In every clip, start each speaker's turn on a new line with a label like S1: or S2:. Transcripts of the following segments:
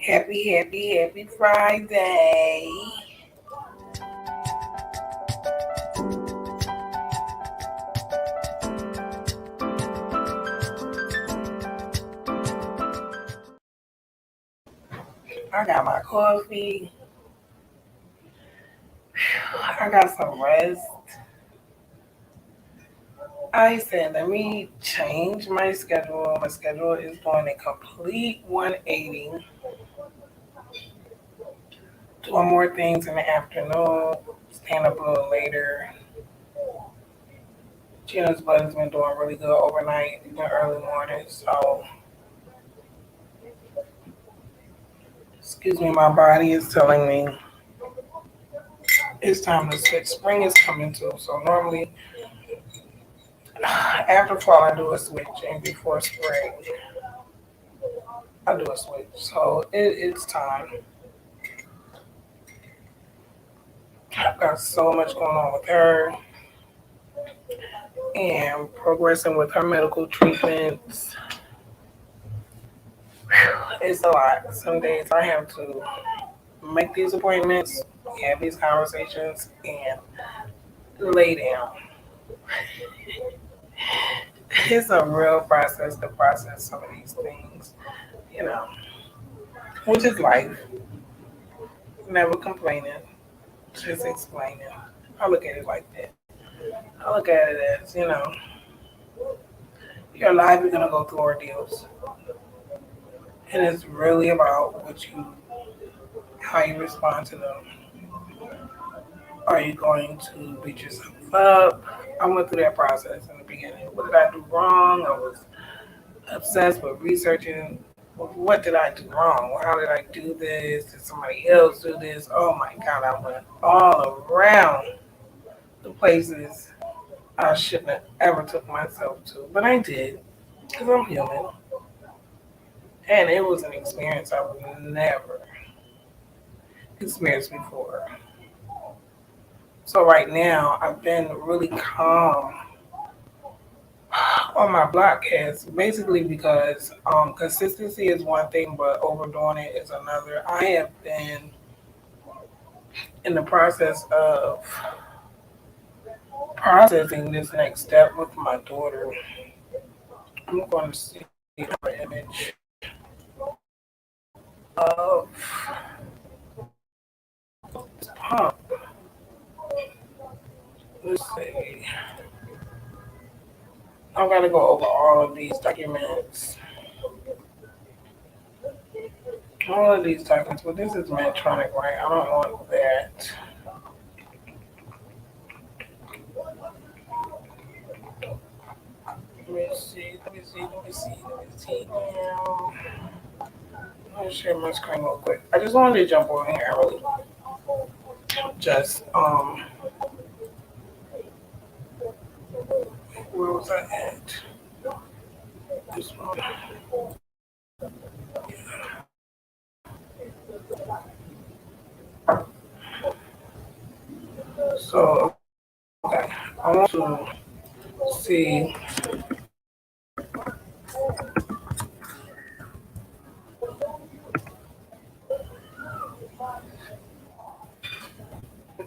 S1: Happy Friday. I got my coffee. I got some rest. I said, let me change my schedule. My schedule is doing a complete 180. Doing more things in the afternoon, staying up a little later. Gina's butt has been doing really good overnight in the early morning. So, excuse me, my body is telling me it's time to switch. Spring is coming too. So, normally after fall, I do a switch, and before spring, I do a switch. So, it's time. I've got so much going on with her and progressing with her medical treatments. It's a lot. Some days I have to make these appointments, have these conversations, and lay down. It's a real process to process some of these things, you know, which is life. Never complaining, just explaining. I look at it like that. I look at it as, your life is going to go through ordeals. And it's really about how you respond to them. Are you going to beat yourself up? I went through that process in the beginning. What did I do wrong? I was obsessed with researching. What did I do wrong? How did I do this? Did somebody else do this? Oh my God, I went all around the places I shouldn't have ever took myself to. But I did, because I'm human. And it was an experience I would never experienced before. So right now, I've been really calm on my BlockCast, basically because consistency is one thing, but overdoing it is another. I have been in the process of processing this next step with my daughter. I'm going to see her image of this pump. Let's see. I'm going to go over all of these documents. All of these documents, but this is Medtronic, right? I don't want that. Let me see now. Let me share my screen real quick. I just wanted to jump on here really. Just, where was I at? This one. So, okay. I want to see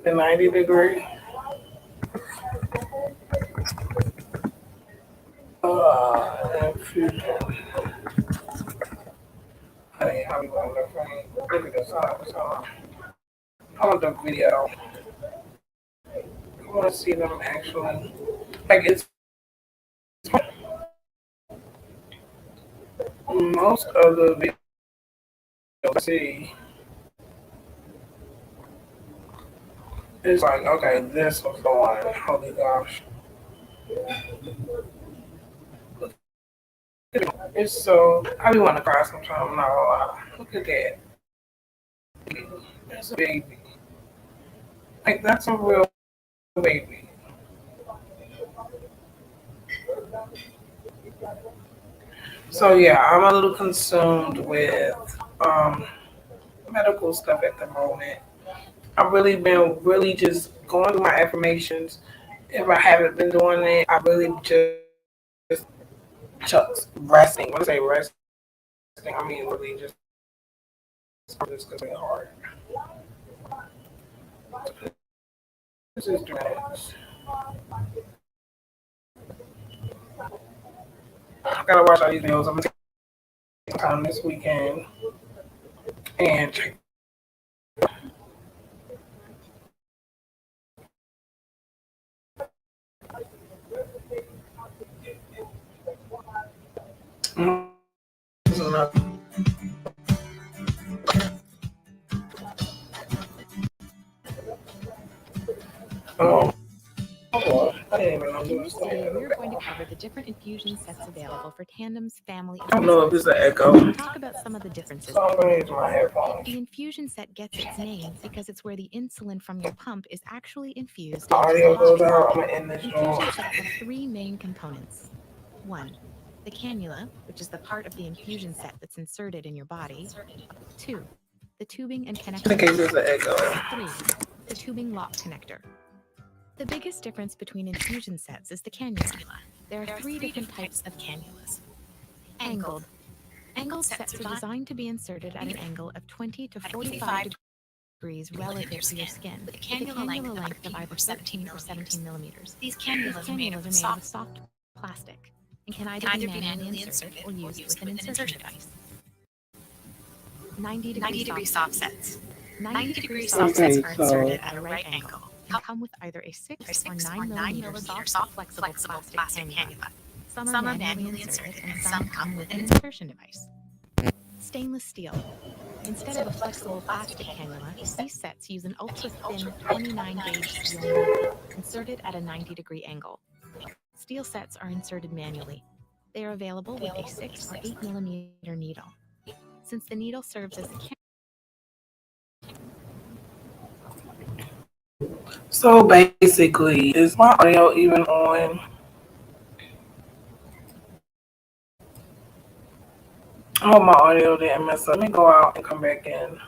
S1: the 90-degree. Infusion. Honey, how we going to frame? Look at this. I want the video. I want to see them actually. Like, it's most of the videos I see. It's like, okay, this was the one. Holy gosh. It's so, I be want to cry sometimes, I'm not gonna lie. Look at that. That's a baby. Like, that's a real baby. So, yeah, I'm a little consumed with medical stuff at the moment. I've really been just going through my affirmations. If I haven't been doing it, I really just resting. When I say resting, I mean really just part is going to be hard. This is dreads. I gotta watch all these videos. I'm gonna take some time this weekend and check. This is enough. Oh, I didn't even know
S2: In
S1: you
S2: this
S1: was
S2: video, we're
S1: going
S2: going to cover the different infusion sets available for tandems, family,
S1: I don't
S2: and
S1: know if this
S2: business.
S1: is an echo,
S2: We'll talk about some of the differences.
S1: so I'm going to use my headphones.
S2: The infusion set gets its name because it's where the insulin from your pump is actually infused
S1: The
S2: into
S1: audio
S2: the
S1: goes
S2: body.
S1: out. I'm going to end this
S2: Infusion
S1: joint.
S2: sets have three main components. 1. The cannula, which is the part of the infusion set that's inserted in your body. 2. The tubing and
S1: Just in
S2: connector.
S1: case there's an echo.
S2: 3. The tubing lock connector. The biggest difference between infusion sets is the cannula. There are three different types of cannulas. Angled. Angled sets are designed to be inserted at an angle of 20 to 45 degrees relative to your skin, with a cannula length of either 13 or 17 millimeters. These cannulas are made of soft plastic and can either be manually inserted or used with an insertion device. 90-degree soft sets. 90-degree soft sets are inserted at a right angle and come with either a 6 or 9 millimeter soft, flexible plastic cannula. Some are manually inserted and some come with an insertion device. Stainless steel. Instead of a flexible plastic cannula, these sets use an ultra-thin 29-gauge steel needle inserted at a 90-degree angle. Steel sets are inserted manually. They are available with a 6 or 8 millimeter needle. Since the needle serves as a
S1: So basically, is my audio even on? I hope my audio didn't mess up. Let me go out and come back in.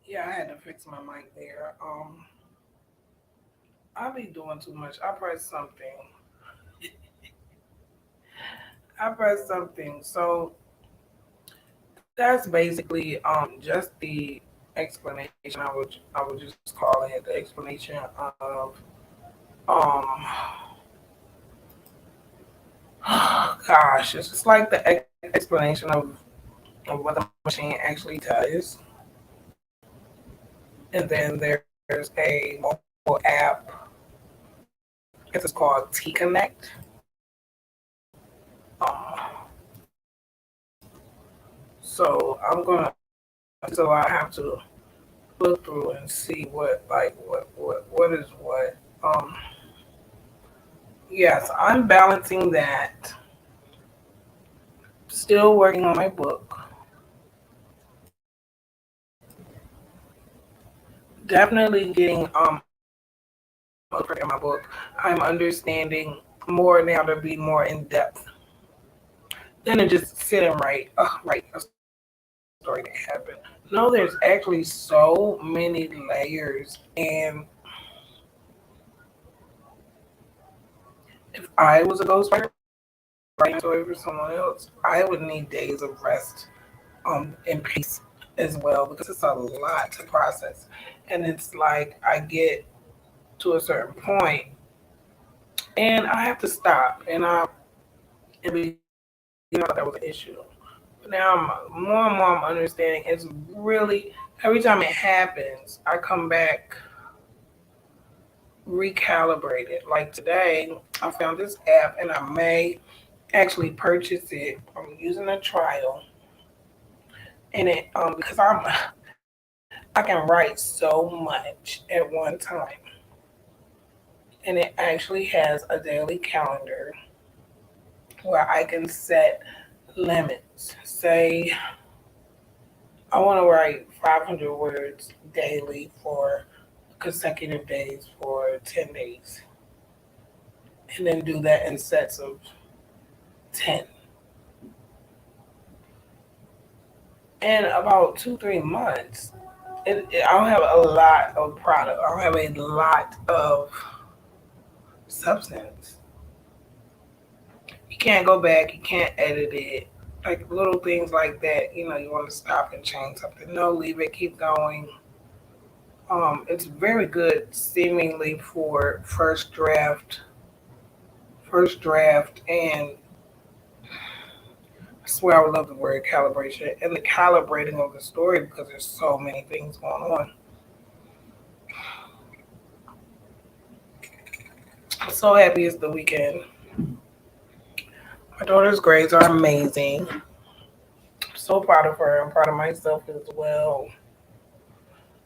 S1: Yeah, I had to fix my mic there. I be doing too much. I press something. I press something. So that's basically just the explanation. I would just call it the explanation of um gosh, it's just like the explanation of what the machine actually does. And then there's a mobile app. It's called T Connect. Um, so I have to look through and see what is what. Yes, I'm balancing that. Still working on my book. Definitely getting in my book. I'm understanding more now to be more in depth than to just sit and write a story that happened. No, there's actually so many layers, and if I was a ghostwriter writing a story for someone else, I would need days of rest and peace as well because it's a lot to process. And it's like I get to a certain point and I have to stop and be that was an issue. But now more and more I'm understanding it's really every time it happens, I come back recalibrated. Like today, I found this app and I may actually purchase it. I'm using a trial, and it because I can write so much at one time, and it actually has a daily calendar where I can set limits. Say I want to write 500 words daily for consecutive days for 10 days, and then do that in sets of 10. In about 2, 3 months, I'll have a lot of product. I'll have a lot of substance. You can't go back. You can't edit it. Like little things like that. You want to stop and change something. No, leave it. Keep going. It's very good, seemingly for first draft, and I swear I would love the word calibration and the calibrating of the story because there's so many things going on. I'm so happy it's the weekend. My daughter's grades are amazing. I'm so proud of her. I'm proud of myself as well.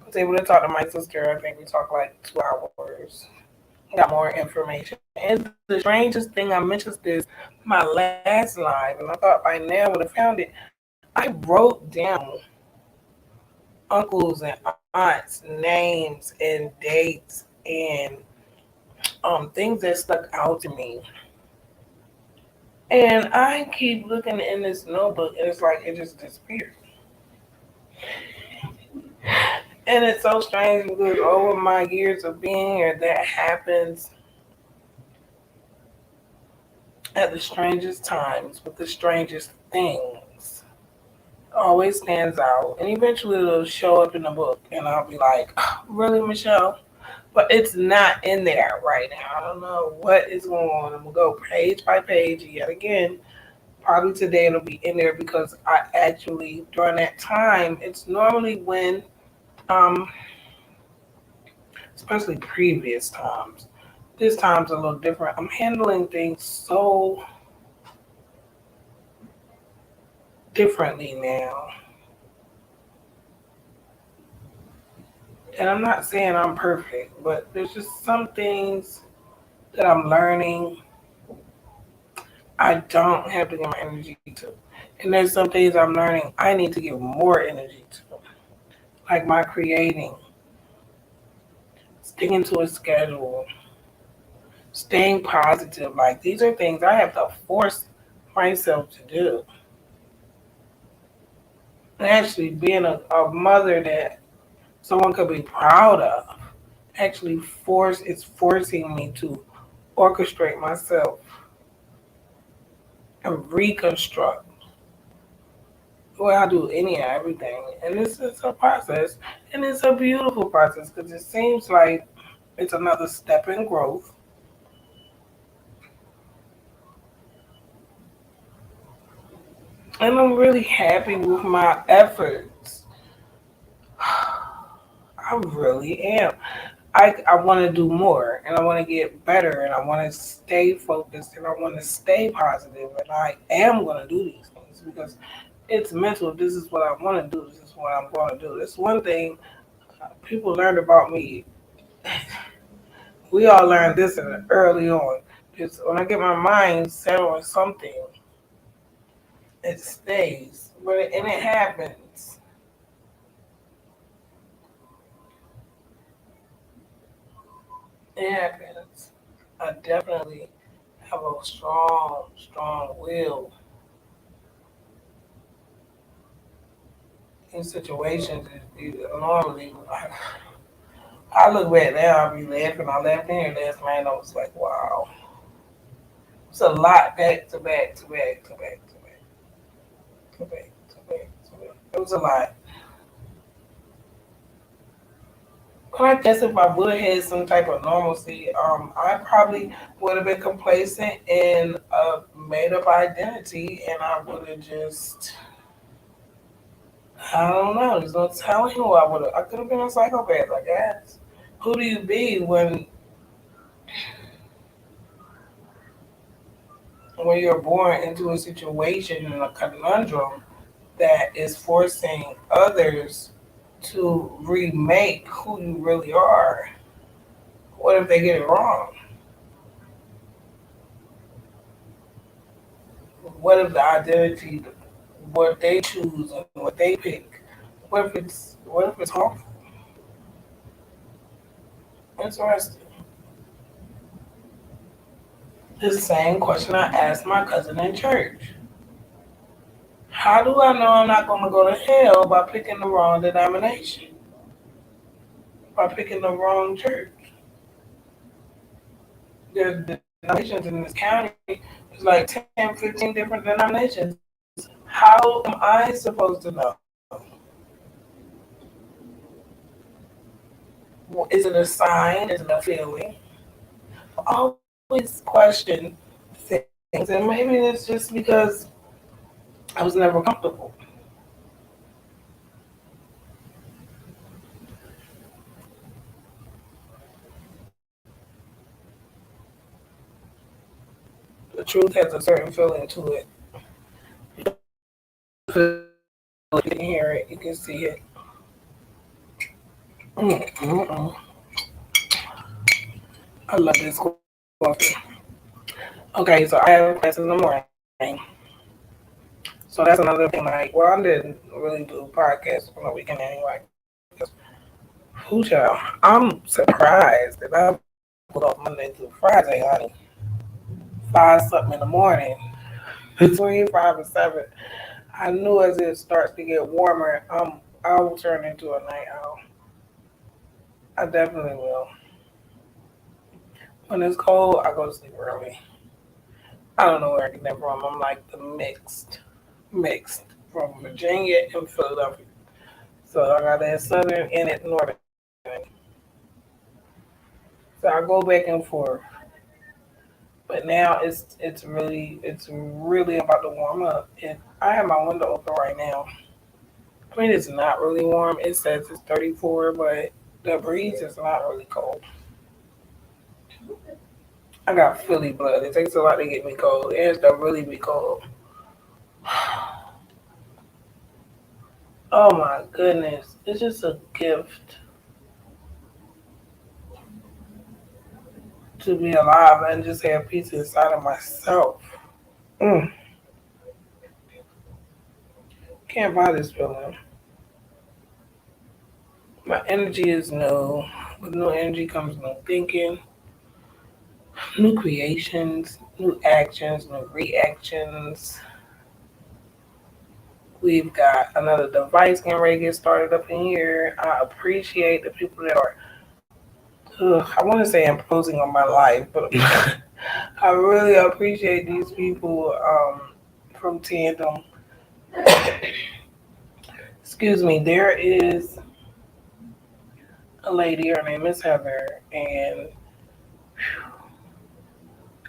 S1: I was able to talk to my sister. I think we talked like 2 hours. Got more information. And the strangest thing, I mentioned this my last live, and I thought by now I would have found it. I wrote down uncles and aunts' names and dates and things that stuck out to me. And I keep looking in this notebook, and it's like it just disappeared. And it's so strange because over my years of being here, that happens at the strangest times with the strangest things. Always stands out, and eventually it'll show up in the book, and I'll be like, "Oh, really, Michelle?" But it's not in there right now. I don't know what is going on. I'm gonna go page by page yet again. Probably today it'll be in there because I actually during that time, it's normally when, um, especially previous times. This time's a little different. I'm handling things so differently now. And I'm not saying I'm perfect, but there's just some things that I'm learning I don't have to give my energy to. And there's some things I'm learning I need to give more energy to. Like my creating, sticking to a schedule, staying positive. Like these are things I have to force myself to do. And actually being a mother that someone could be proud of actually it's forcing me to orchestrate myself and reconstruct the way I do any and everything. And this is a process, and it's a beautiful process because it seems like it's another step in growth. And I'm really happy with my efforts. I really am. I want to do more, and I want to get better, and I want to stay focused, and I want to stay positive, and I am going to do these things because it's mental. This is what I want to do. This is what I'm going to do. This one thing people learned about me. We all learned this early on. Just when I get my mind set on something, it stays. And it happens. It happens. I definitely have a strong, strong will in situations. Normally, I look back now, I'll be laughing. I laughed in here last night. I was like, wow. It's a lot back to back to back to back to back to back to back to back. It was a lot. But I guess if I would have had some type of normalcy, I probably would have been complacent in a made up identity, and I would have just, I don't know, there's no telling who I would have. I could have been a psychopath, I guess. Who do you be when you're born into a situation and a conundrum that is forcing others to remake who you really are? What if they get it wrong? What if the identity, what they choose and what they pick, what if it's harmful? Interesting. The same question I asked my cousin in church. How do I know I'm not going to go to hell by picking the wrong denomination, by picking the wrong church? There's denominations in this county. There's like 10, 15 different denominations. How am I supposed to know? Well, is it a sign? Is it a feeling? I always question things, and maybe it's just because I was never comfortable. The truth has a certain feeling to it. You can hear it, you can see it. Mm-mm-mm. I love this coffee. Okay, so I have class in the morning. So that's another thing. Like, well, I didn't really do podcasts on the weekend anyway. Who child? I'm surprised that I put off Monday through Friday, honey. 5 something in the morning. Between 5 and 7. I knew as it starts to get warmer, I will turn into a night owl. I definitely will. When it's cold, I go to sleep early. I don't know where I get that from. I'm like the mixed from Virginia and Philadelphia. So I got that southern and that northern. So I go back and forth. But now it's really about to warm up. And I have my window open right now. I mean it's not really warm. It says it's 34, but the breeze is not really cold. I got Philly blood. It takes a lot to get me cold. It has to really be cold. Oh my goodness. It's just a gift to be alive and just have peace inside of myself. Mm, can't buy this feeling. My energy is new. With new energy comes new thinking, new creations, new actions, new reactions. We've got another device getting ready to get started up in here. I appreciate the people that are, I want to say imposing on my life, but I really appreciate these people from Tandem. Excuse me, there is a lady, her name is Heather, and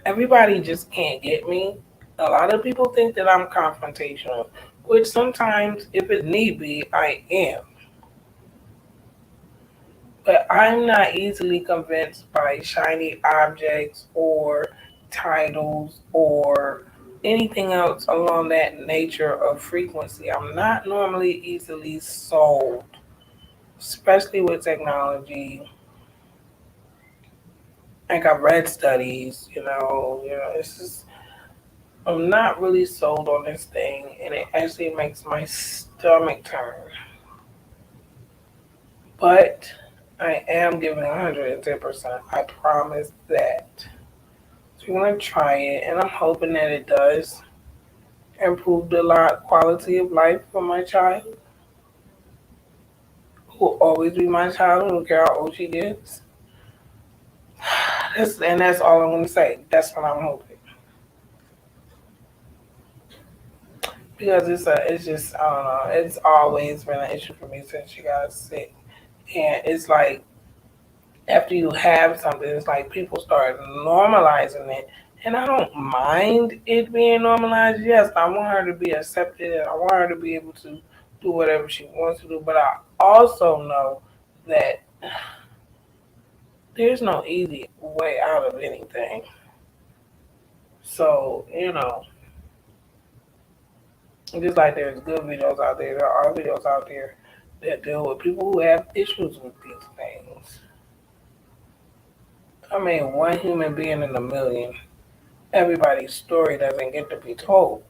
S1: everybody just can't get me. A lot of people think that I'm confrontational, which sometimes, if it need be, I am. But I'm not easily convinced by shiny objects or titles or anything else along that nature of frequency. I'm not normally easily sold, especially with technology. Like I've read studies, it's just I'm not really sold on this thing, and it actually makes my stomach turn. But I am giving 110%. I promise that. So we're gonna try it, and I'm hoping that it does improve the quality of life for my child, who will always be my child. I don't care how old she gets. That's all I'm gonna say. That's what I'm hoping, because it's just I don't know. It's always been an issue for me since she got sick, and it's like after you have something, it's like people start normalizing it. And I don't mind it being normalized. Yes, I want her to be accepted and I want her to be able to do whatever she wants to do. But I also know that there's no easy way out of anything. So, just like there's good videos out there, there are videos out there that deal with people who have issues with these things. I mean, one human being in a million. everybody's story doesn't get to be told.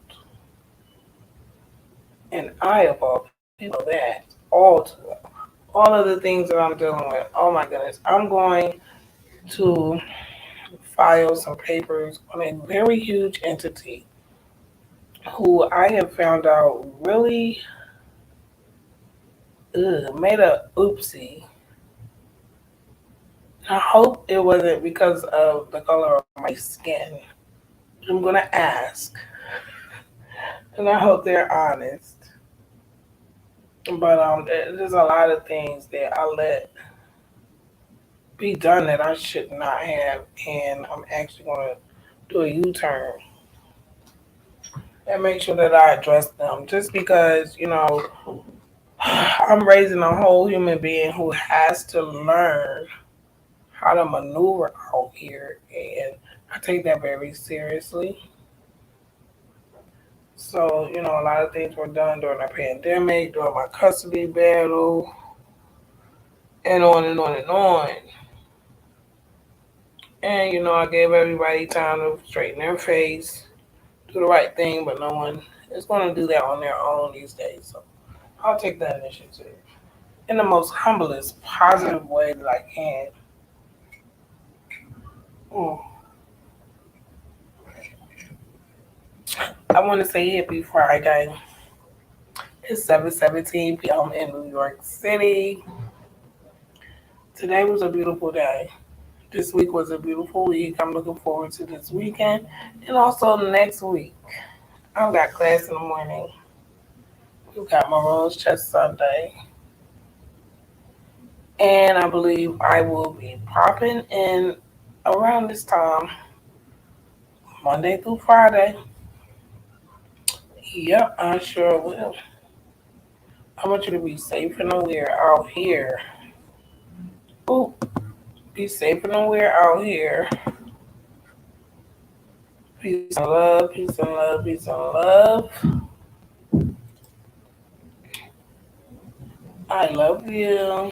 S1: And I, of all people, know that all too well. All of the things that I'm dealing with. Oh my goodness. I'm going to file some papers on a very huge entity who I have found out really made a oopsie. I hope it wasn't because of the color of my skin. I'm going to ask, and I hope they're honest. But there's a lot of things that I let be done that I should not have, and I'm actually going to do a U-turn and make sure that I address them. Just because I'm raising a whole human being who has to learn how to maneuver out here, and I take that very seriously. So, a lot of things were done during the pandemic, during my custody battle, and on and on and on. And, I gave everybody time to straighten their face, do the right thing, but no one is going to do that on their own these days. So I'll take that initiative in the most humblest, positive way that I can. Mm. I want to say happy Friday. It's 7:17 p.m. in New York City. Today was a beautiful day. This week was a beautiful week. I'm looking forward to this weekend and also next week. I've got class in the morning. We've got Maroon's Chest Sunday. And I believe I will be popping in around this time, Monday through Friday. Yep, I sure will. I want you to be safe and aware out here. Ooh, be safe and aware out here. Peace and love, peace and love, peace and love. I love you.